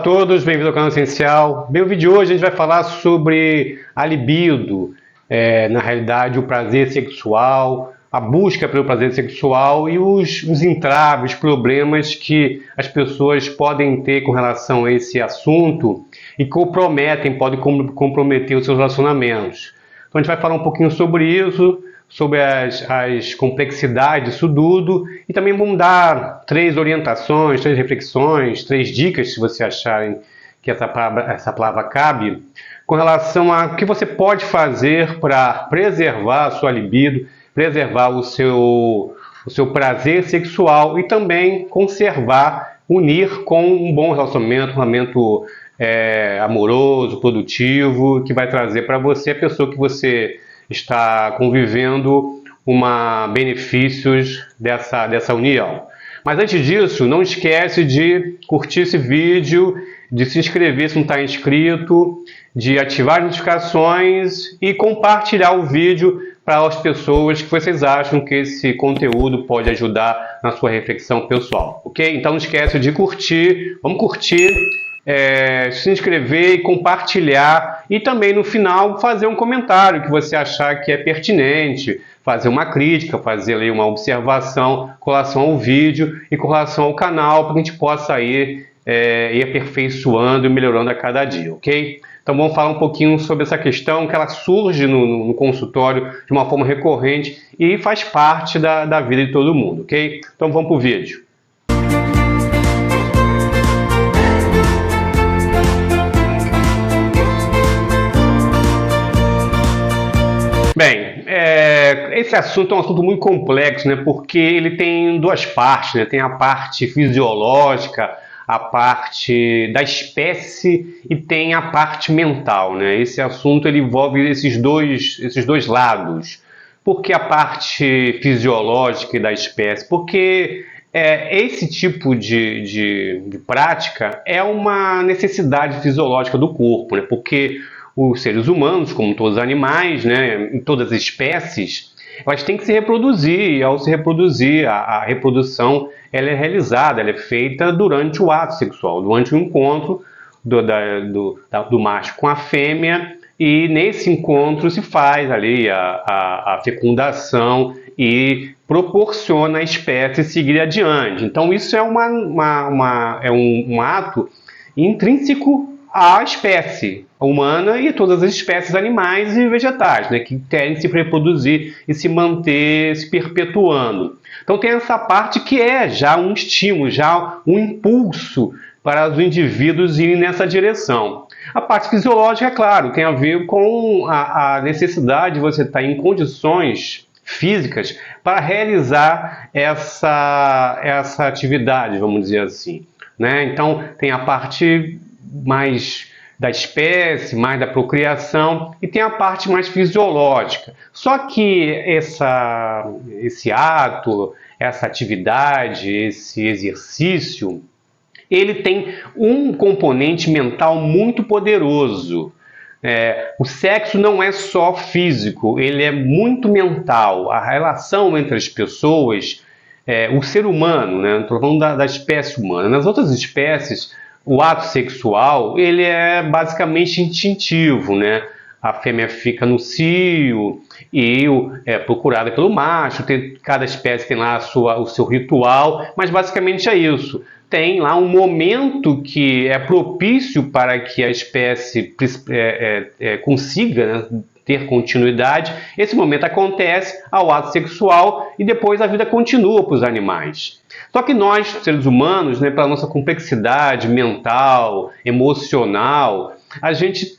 Olá a todos, bem-vindos ao canal Essencial. Bem, o vídeo de hoje a gente vai falar sobre a libido, na realidade o prazer sexual, a busca pelo prazer sexual e os entraves, problemas que as pessoas podem ter com relação a esse assunto e podem comprometer os seus relacionamentos. Então a gente vai falar um pouquinho sobre isso, sobre as complexidades disso tudo, e também vamos dar 3 orientações, 3 reflexões, 3 dicas, se você acharem que essa palavra cabe, com relação a o que você pode fazer para preservar a sua libido, preservar o seu prazer sexual e também conservar, unir com um bom relacionamento amoroso, produtivo, que vai trazer para você a pessoa que você está convivendo benefícios dessa união. Mas antes disso, não esquece de curtir esse vídeo, de se inscrever se não está inscrito, de ativar as notificações e compartilhar o vídeo para as pessoas que vocês acham que esse conteúdo pode ajudar na sua reflexão pessoal, ok? Então não esquece de curtir, vamos curtir, se inscrever e compartilhar, e também no final fazer um comentário que você achar que é pertinente, fazer uma crítica, fazer ali uma observação com relação ao vídeo e com relação ao canal, para que a gente possa ir aperfeiçoando e melhorando a cada dia, ok? Então vamos falar um pouquinho sobre essa questão que ela surge no consultório de uma forma recorrente e faz parte da vida de todo mundo, ok? Então vamos para o vídeo. Bem, esse assunto é um assunto muito complexo, né? Porque ele tem 2 partes, né? Tem a parte fisiológica, a parte da espécie e tem a parte mental, né? Esse assunto ele envolve esses dois lados. Por que a parte fisiológica e da espécie? Porque esse tipo de prática é uma necessidade fisiológica do corpo, né? Porque os seres humanos, como todos os animais, né, em todas as espécies, elas têm que se reproduzir, e ao se reproduzir, a reprodução ela é realizada, ela é feita durante o ato sexual, durante o encontro do macho com a fêmea, e nesse encontro se faz ali a fecundação e proporciona a espécie seguir adiante. Então isso é um ato intrínseco à espécie humana e todas as espécies animais e vegetais, né, que querem se reproduzir e se manter se perpetuando. Então tem essa parte que é já um estímulo, já um impulso para os indivíduos irem nessa direção. A parte fisiológica, é claro, tem a ver com a necessidade de você estar em condições físicas para realizar essa atividade, vamos dizer assim, né? Então tem a parte mais da espécie, mais da procriação, e tem a parte mais fisiológica. Só que esse ato, essa atividade, esse exercício, ele tem um componente mental muito poderoso. O sexo não é só físico, ele é muito mental. A relação entre as pessoas, o ser humano, né? Estou falando da espécie humana. Nas outras espécies, o ato sexual ele é basicamente instintivo, né? A fêmea fica no cio e é procurada pelo macho. Cada espécie tem lá o seu ritual, mas basicamente é isso. Tem lá um momento que é propício para que a espécie consiga, né, ter continuidade. Esse momento acontece ao ato sexual e depois a vida continua para os animais. Só que nós, seres humanos, né, pela nossa complexidade mental, emocional, a gente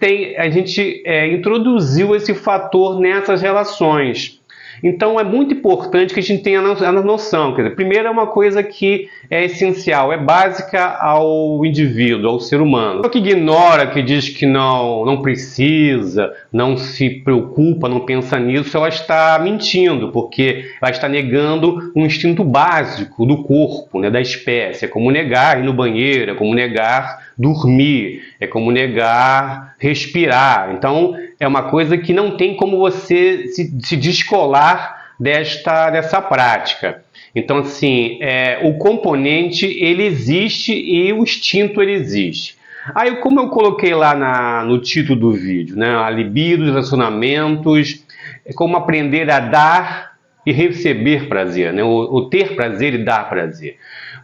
introduziu esse fator nessas relações. Então é muito importante que a gente tenha a noção. Quer dizer, primeiro é uma coisa que é essencial, é básica ao indivíduo, ao ser humano. Só que ignora, que diz que não precisa, não se preocupa, não pensa nisso, ela está mentindo, porque ela está negando um instinto básico do corpo, né, da espécie. É como negar ir no banheiro, é como negar dormir, é como negar respirar. Então é uma coisa que não tem como você se descolar dessa prática. Então, assim, o componente ele existe e o instinto ele existe. Aí, como eu coloquei lá no título do vídeo, né? A libido, relacionamentos, como aprender a dar e receber prazer, né? O ter prazer e dar prazer.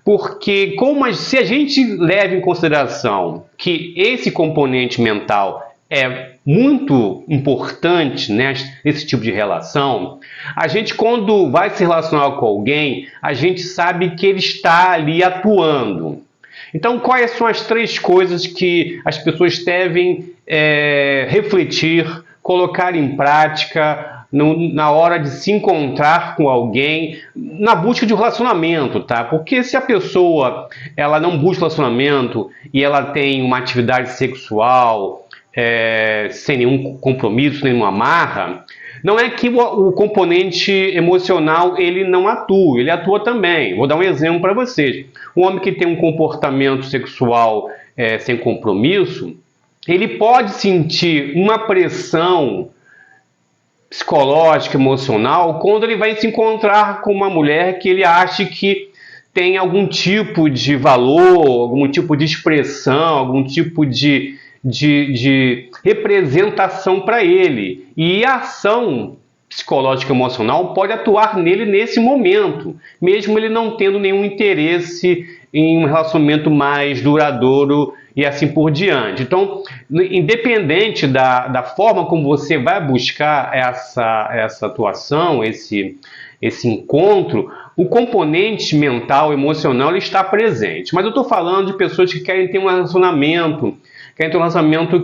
Porque se a gente leva em consideração que esse componente mental é muito importante, né, nesse tipo de relação, a gente, quando vai se relacionar com alguém, a gente sabe que ele está ali atuando. Então, quais são as 3 coisas que as pessoas devem refletir, colocar em prática na hora de se encontrar com alguém, na busca de um relacionamento, tá? Porque se a pessoa ela não busca relacionamento e ela tem uma atividade sexual sem nenhum compromisso, nenhuma amarra, não é que o componente emocional ele não atua, ele atua também. Vou dar um exemplo para vocês. Um homem que tem um comportamento sexual sem compromisso, ele pode sentir uma pressão psicológica, emocional, quando ele vai se encontrar com uma mulher que ele acha que tem algum tipo de valor, algum tipo de expressão, algum tipo de representação para ele. E a ação psicológica emocional pode atuar nele nesse momento, mesmo ele não tendo nenhum interesse em um relacionamento mais duradouro e assim por diante. Então, independente da forma como você vai buscar essa atuação, esse encontro, o componente mental, emocional, ele está presente. Mas eu estou falando de pessoas que querem ter um relacionamento,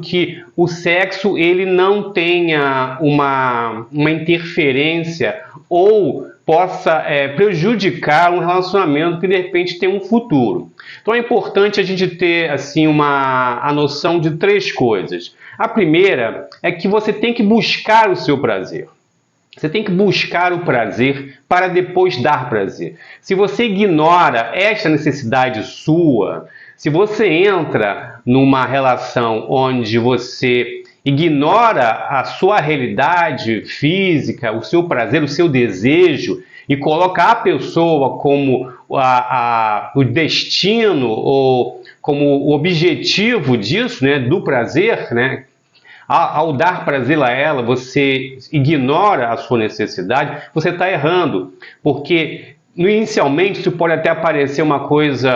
que o sexo ele não tenha uma interferência ou possa prejudicar um relacionamento que de repente tem um futuro. Então é importante a gente ter assim a noção de 3 coisas. A primeira é que você tem que buscar o seu prazer. Você tem que buscar o prazer para depois dar prazer. Se você ignora esta necessidade sua, se você entra numa relação onde você ignora a sua realidade física, o seu prazer, o seu desejo, e coloca a pessoa como o destino ou como o objetivo disso, né, do prazer, né? Ao dar prazer a ela, você ignora a sua necessidade, você está errando, porque inicialmente isso pode até parecer uma coisa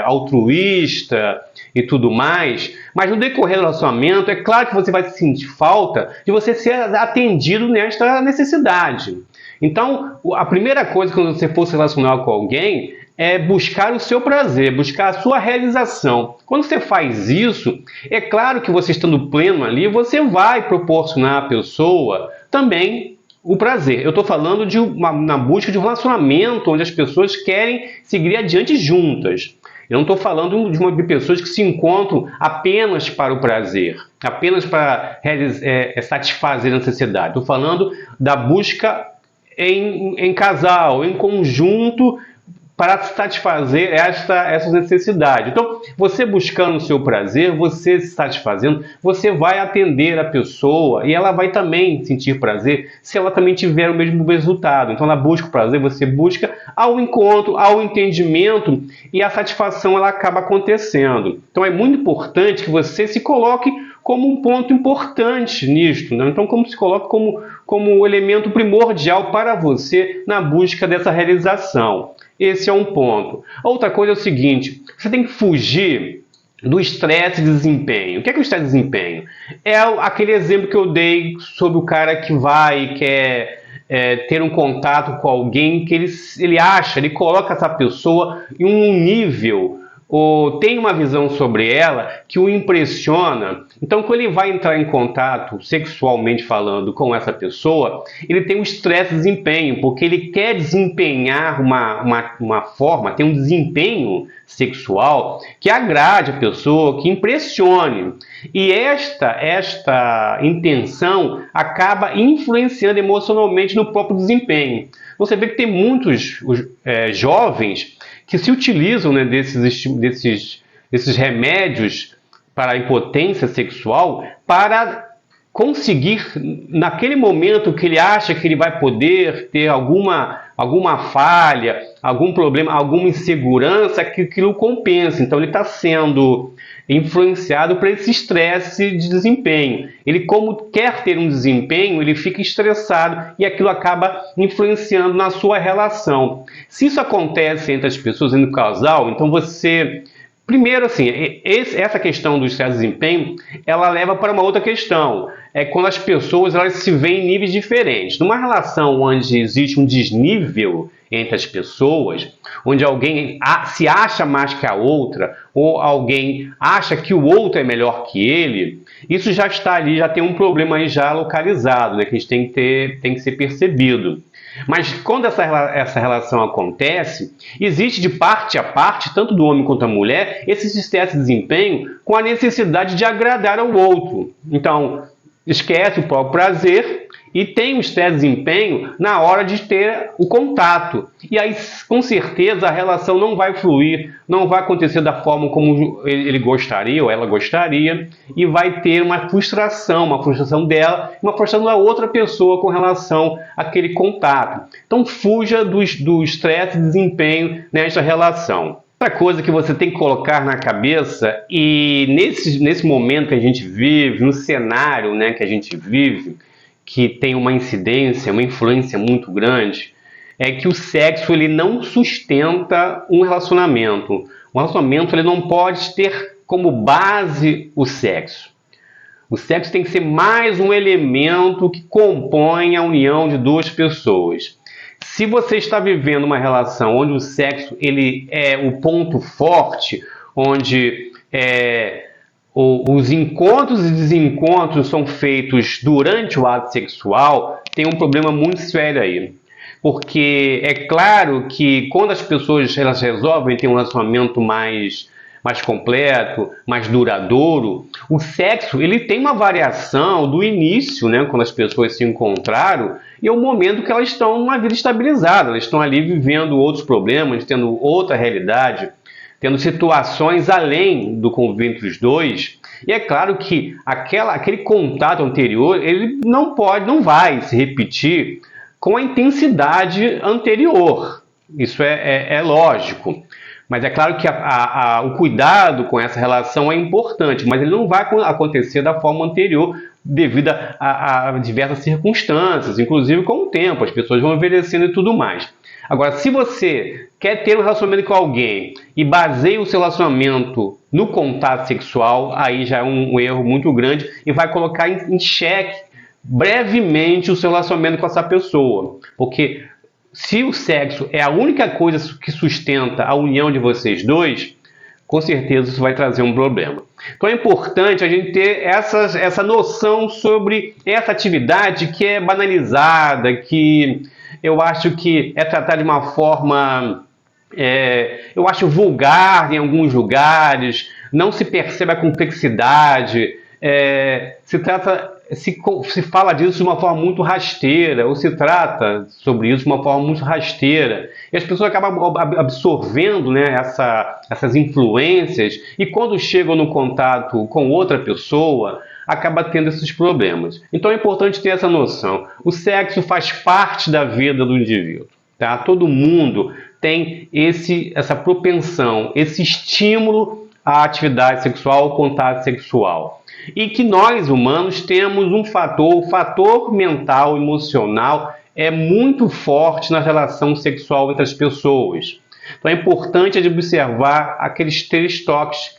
altruísta e tudo mais, mas no decorrer do relacionamento, é claro que você vai sentir falta de você ser atendido nesta necessidade. Então, a primeira coisa quando você for se relacionar com alguém é buscar o seu prazer, buscar a sua realização. Quando você faz isso, é claro que você estando pleno ali, você vai proporcionar à pessoa também o prazer. Eu estou falando na busca de um relacionamento onde as pessoas querem seguir adiante juntas. Eu não estou falando de pessoas que se encontram apenas para o prazer, apenas para satisfazer a necessidade. Estou falando da busca em casal, em conjunto, para satisfazer essas necessidades. Então, você buscando o seu prazer, você se satisfazendo, você vai atender a pessoa e ela vai também sentir prazer se ela também tiver o mesmo resultado. Então, ela busca o prazer, você busca ao encontro, ao entendimento e a satisfação ela acaba acontecendo. Então, é muito importante que você se coloque como um ponto importante nisto, né? Então, como se coloca como um elemento primordial para você na busca dessa realização. Esse é um ponto. Outra coisa é o seguinte, você tem que fugir do estresse de desempenho. O que é o estresse de desempenho? É aquele exemplo que eu dei sobre o cara que vai e quer ter um contato com alguém que ele coloca essa pessoa em um nível ou tem uma visão sobre ela que o impressiona. Então, quando ele vai entrar em contato, sexualmente falando, com essa pessoa, ele tem um estresse de desempenho, porque ele quer desempenhar uma forma, tem um desempenho sexual que agrade a pessoa, que impressione. E esta intenção acaba influenciando emocionalmente no próprio desempenho. Você vê que tem muitos jovens que se utilizam, né, desses remédios para a impotência sexual para conseguir, naquele momento que ele acha que ele vai poder ter alguma falha, algum problema, alguma insegurança, que aquilo compensa. Então ele está sendo influenciado por esse estresse de desempenho. Ele, como quer ter um desempenho, ele fica estressado e aquilo acaba influenciando na sua relação. Se isso acontece entre as pessoas, entre o casal, então você... Primeiro, assim, essa questão do estresse de desempenho, ela leva para uma outra questão. É quando as pessoas elas se veem em níveis diferentes. Numa relação onde existe um desnível entre as pessoas, onde alguém se acha mais que a outra, ou alguém acha que o outro é melhor que ele, isso já está ali, já tem um problema aí já localizado, né, que a gente tem que ser percebido. Mas quando essa relação acontece, existe de parte a parte, tanto do homem quanto da mulher, esse estresse de desempenho com a necessidade de agradar ao outro. Então, esquece o próprio prazer e tem um estresse de desempenho na hora de ter o contato. E aí, com certeza, a relação não vai fluir, não vai acontecer da forma como ele gostaria ou ela gostaria, e vai ter uma frustração dela, uma frustração da outra pessoa com relação àquele contato. Então, fuja do estresse de desempenho nesta relação. Outra coisa que você tem que colocar na cabeça, e nesse momento que a gente vive, no cenário, né, que a gente vive, que tem uma incidência, uma influência muito grande, é que o sexo ele não sustenta um relacionamento. Um relacionamento ele não pode ter como base o sexo. O sexo tem que ser mais um elemento que compõe a união de duas pessoas. Se você está vivendo uma relação onde o sexo ele é o ponto forte, onde os encontros e desencontros são feitos durante o ato sexual, tem um problema muito sério aí. Porque é claro que quando as pessoas elas resolvem ter um relacionamento mais completo, mais duradouro, o sexo ele tem uma variação do início, né, quando as pessoas se encontraram, e é o momento que elas estão numa vida estabilizada, elas estão ali vivendo outros problemas, tendo outra realidade, tendo situações além do convívio entre os dois. E é claro que aquele contato anterior ele não vai se repetir com a intensidade anterior. Isso é lógico. Mas é claro que o cuidado com essa relação é importante, mas ele não vai acontecer da forma anterior devido a diversas circunstâncias, inclusive com o tempo, as pessoas vão envelhecendo e tudo mais. Agora, se você quer ter um relacionamento com alguém e baseia o seu relacionamento no contato sexual, aí já é um erro muito grande e vai colocar em xeque brevemente o seu relacionamento com essa pessoa. Porque se o sexo é a única coisa que sustenta a união de vocês dois, com certeza isso vai trazer um problema. Então é importante a gente ter essa noção sobre essa atividade que é banalizada, que eu acho que é tratada de uma forma, eu acho vulgar em alguns lugares, não se percebe a complexidade, se fala disso de uma forma muito rasteira, ou se trata sobre isso de uma forma muito rasteira, e as pessoas acabam absorvendo, né, essas influências, e quando chegam no contato com outra pessoa, acaba tendo esses problemas. Então é importante ter essa noção. O sexo faz parte da vida do indivíduo, tá? Todo mundo tem essa propensão, esse estímulo à atividade sexual, ao contato sexual. E que nós, humanos, temos o fator mental, emocional, é muito forte na relação sexual entre as pessoas. Então é importante observar aqueles três toques,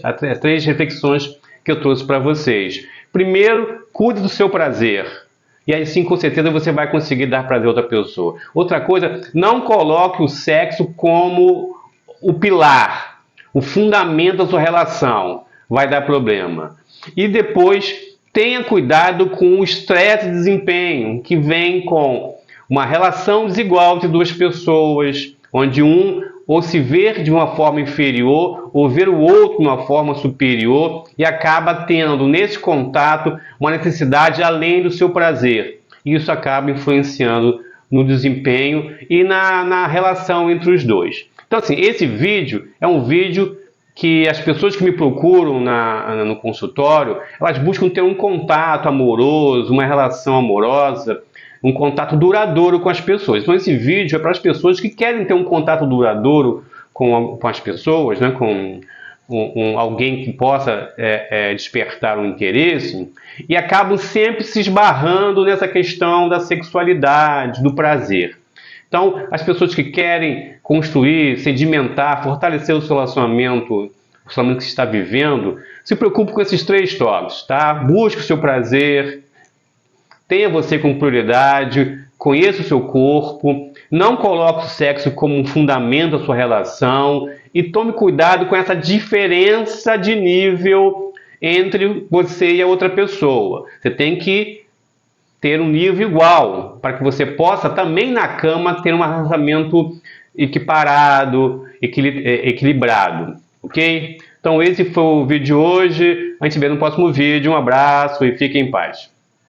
as três reflexões que eu trouxe para vocês. Primeiro, cuide do seu prazer. E aí sim, com certeza, você vai conseguir dar prazer a outra pessoa. Outra coisa, não coloque o sexo como o pilar, o fundamento da sua relação. Vai dar problema. E depois, tenha cuidado com o estresse de desempenho, que vem com uma relação desigual entre duas pessoas, onde um ou se vê de uma forma inferior, ou ver o outro de uma forma superior, e acaba tendo, nesse contato, uma necessidade além do seu prazer. Isso acaba influenciando no desempenho e na relação entre os dois. Então, assim, esse vídeo é um vídeo que as pessoas que me procuram no consultório, elas buscam ter um contato amoroso, uma relação amorosa, um contato duradouro com as pessoas. Então esse vídeo é para as pessoas que querem ter um contato duradouro com as pessoas, né, com alguém que possa despertar um interesse, e acabam sempre se esbarrando nessa questão da sexualidade, do prazer. Então, as pessoas que querem construir, sedimentar, fortalecer o seu relacionamento que você está vivendo, se preocupe com esses 3 tópicos, tá? Busque o seu prazer, tenha você como prioridade, conheça o seu corpo, não coloque o sexo como um fundamento da sua relação e tome cuidado com essa diferença de nível entre você e a outra pessoa. Você tem que ter um nível igual, para que você possa também na cama ter um relacionamento equiparado, equilibrado, ok? Então esse foi o vídeo de hoje, a gente se vê no próximo vídeo, um abraço e fique em paz.